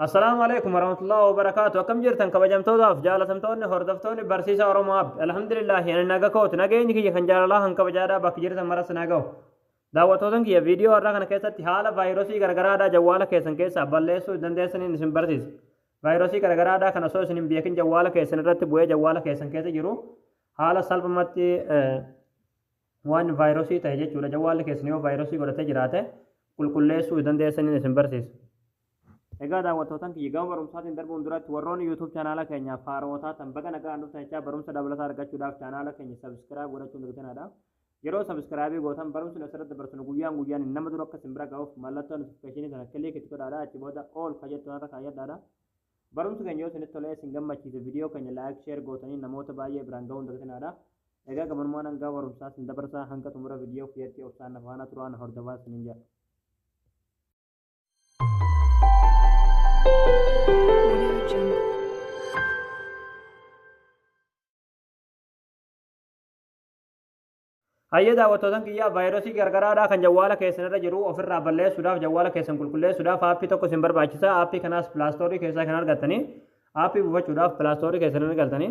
السلام عليكم ورحمة الله وبركاته. كم جرتن كبجمتودا في جالتمتوني هردفتوني برسيسا ورماب. الحمد لله يعني ناقكوت ناقيني كي خنجال الله هنك بجادا بك جرتن مرس ناقو. دعوتوتن كي فيديو أرنا كنا كيسة حالة فيروسي غرغرادا جوالا كيسن كيسا بلسو دندسن نسم برسيس. فيروسي غرغرادا كنا سوس نم بيكن جوالا كيسن رت بوي جوالا كيسن كيسة جرو. حالة سلب متي وان فيروسي تهجي چولا جوالا كيسن يو فيروسي غرته جراته كل لسو دندسن نسم برسيس. Egaa daawwattootaan kiyya gama barumsaatiin darbuun duratti warroonni YouTube chaanaala keenya faarootaa tan baga nagaan dhuftan jechaa barumsa dabalataa argachuudhaaf chaanaala keenya sabiskiraayib godhachuun dirqamadha. Yeroo sabiskiraayibii gootan barumsi asirratti dabarsinu guyyaan nama dura akka simbira ga'uuf mallattoo notifikashinii kana kilik itti godhaadha. Achi booda ool fayyadamtoota irra kaayyadhaadha. Barumsi keenya yoo isinitti tolee isin gammachiise viidiyoo keenya laayik sheer gootanii namoota baay'ee biraan ga'uun dirqamadha. Egaa gamanummaan hanga barumsaa isin dabarsaa hanga xumura viidiyoo fiyeetti obsaan faana turaan hordofaa isiniin jedha. Hayya daawwattootaan kiyyaa vaayirasii gargaraadhaa kan jawwaala keessanirra jiru ofirraa balleessuudhaaf jawwaala keessan qulqulleessuudhaaf aappii tokko isin barbaachisa. Aappii kanaas pilaastoorii keessaa kan argattanii aappii buufachuudhaaf pilaastoorii keessan argattanii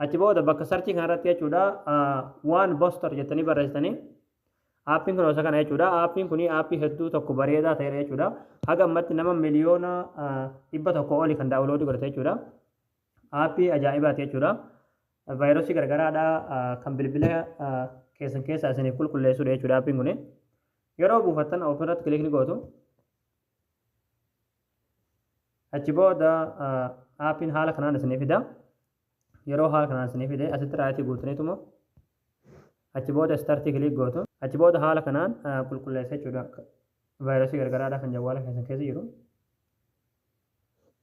achi booda bakka sarchii kanarratti jechuudha waan booster jettanii barreessitanii aappiin kun osoo kana jechuudha. Aappiin kun aappii hedduu tokko bareedaa ta'edha jechuudha. Haga ammatti nama miliyoona 100 olii kan daawuloodii godhate jechuudha. Aappii ajaa'ibaati jechuudha. Vaayirasii gargaraadhaa kan bilbila keessan keessaa isiniif qulqulleessudha jechuudha aappiin kun. Yeroo buufattan ofirratti kilik ni gootu. Achi booda aappiin haala kanaan isiniif fida. Yeroo haala kanaan isiniif fide asitti raayitii guutaniituma achi booda startii kilik gootu. Achi booda haala kanaan qulqulleessa jechuudha. Vaayirasii gargaraadhaa kan jawwaala keessan keessa jiru.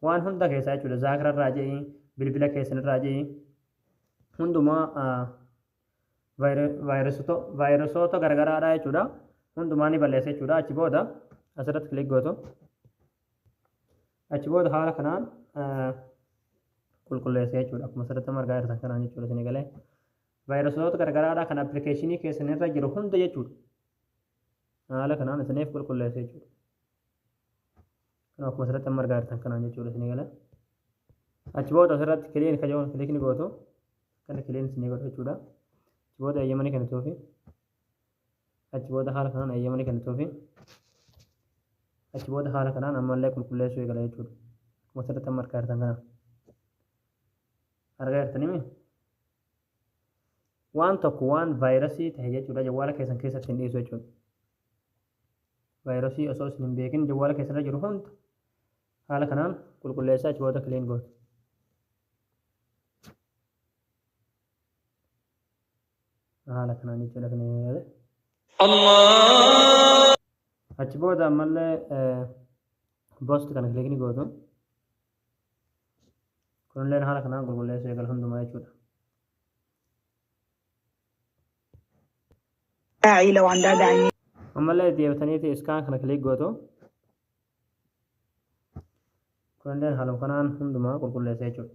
Waan hunda keessaa jechuudha. Zaakirarraa je'ii, bilbila keessanirraa je'ii. Hundumaa vaayiresoota gargaraadhaa jechuudha. Hundumaa ni balleessa jechuudha. Achi booda asirratti kilik gootu. Achi booda haala kanaan qulqulleessa jechuudha. Akkuma asirratti margaa jirtan kanaan jechuudha isin galee. Vaayiresoota gargaraadhaa kan appilikeeshinii keessanirra jiru hunda jechuudha. Haala kanaan isiniif qulqulleessa jechuudha. Akkuma asirratti margaa jirtan kanaan jechuudha isin galee. Achi booda asirratti kilik ni gootu. Kan kileen isin godhu jechuudha. Achi booda eeyyamanii kennituufi. Achi booda haala kanaan eeyyamanii kennituufi. Achi booda haala kanaan ammallee qulqulleessuu eegala jechuudha. Akkuma asirratti margaa jirtan kanaan. Argaa jirtanii waan tokko waan vaayirasii ta'e jechuudha jawwaala keessan keessatti hin dhiisu jechuudha. Vaayirasii osoo isin hin beekin jawwaala keessanirra jiru hunda haala kanaan qulqulleessaa achi booda kileen gootu. Haala kanaan jechuudha kan inni achi booda ammallee boost kana kilik ni gootu. Kunillee haala kanaan qulqulleessuu eegala hundumaa jechuudha. Ammallee deebitaniiti iskaan kana kilik gootu. Kunillee haala kanaan hundumaa qulqulleessa jechuudha.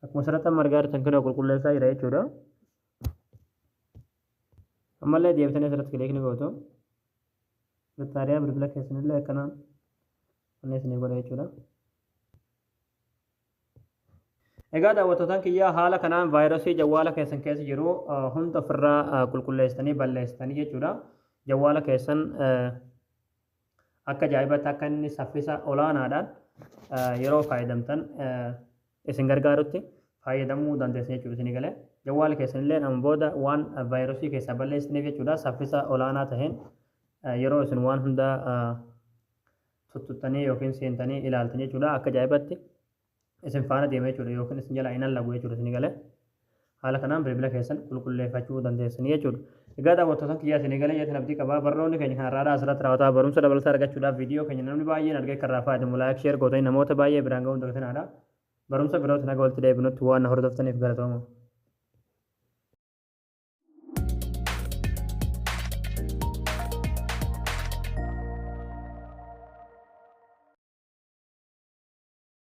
Akkuma asirratti margaa jirtan kana qulqulleessaa jira jechuudha. Ammallee deebitanii asirratti kilik ni gootu. Battaariyaa bilbila keessanillee akkanaan kanneen isin godha jechuudha. Egaa daawwattootaan kiyyaa haala kanaan vaayirasii jawwaala keessan keessa jiru hunda ofirraa qulqulleessitanii balleessitanii jechuudha. Jawwaala keessan akka ajaa'ibaatti akka inni saffisa olaanaadhaan yeroo fayyadamtan isin gargaarutti fayyadamuu dandeessan jechuudha isin galee. Jawwaala keessanillee amma booda waan vaayirasii keessaa balleessitaniif jechuudha saffisa olaanaa taheen yeroo isin waan hunda tuttuttanii yookiin seentanii ilaaltan jechuudha akka ajaa'ibatti isin faana deema jechuudha yookiin isin jala hin allagu jechuudha isin galee. Haala kanaan bilbila keessan qulqulleeffachuu dandeessanii jechuudha. Egaa daawwattootaan kiyyaa isin galee yeetiin abdii qabaa barnoonni keenya kanarraa asirratti raawwataa barumsa dabalataa argachuudhaaf viidiyoo keenya namni baay'een argee kan fayyadamu laayik sheer gootanii namoota baay'ee biraan ga'uun dirqamadha. Barumsa birootiin naga walitti deebinutti waan hordoftaniif galatooma.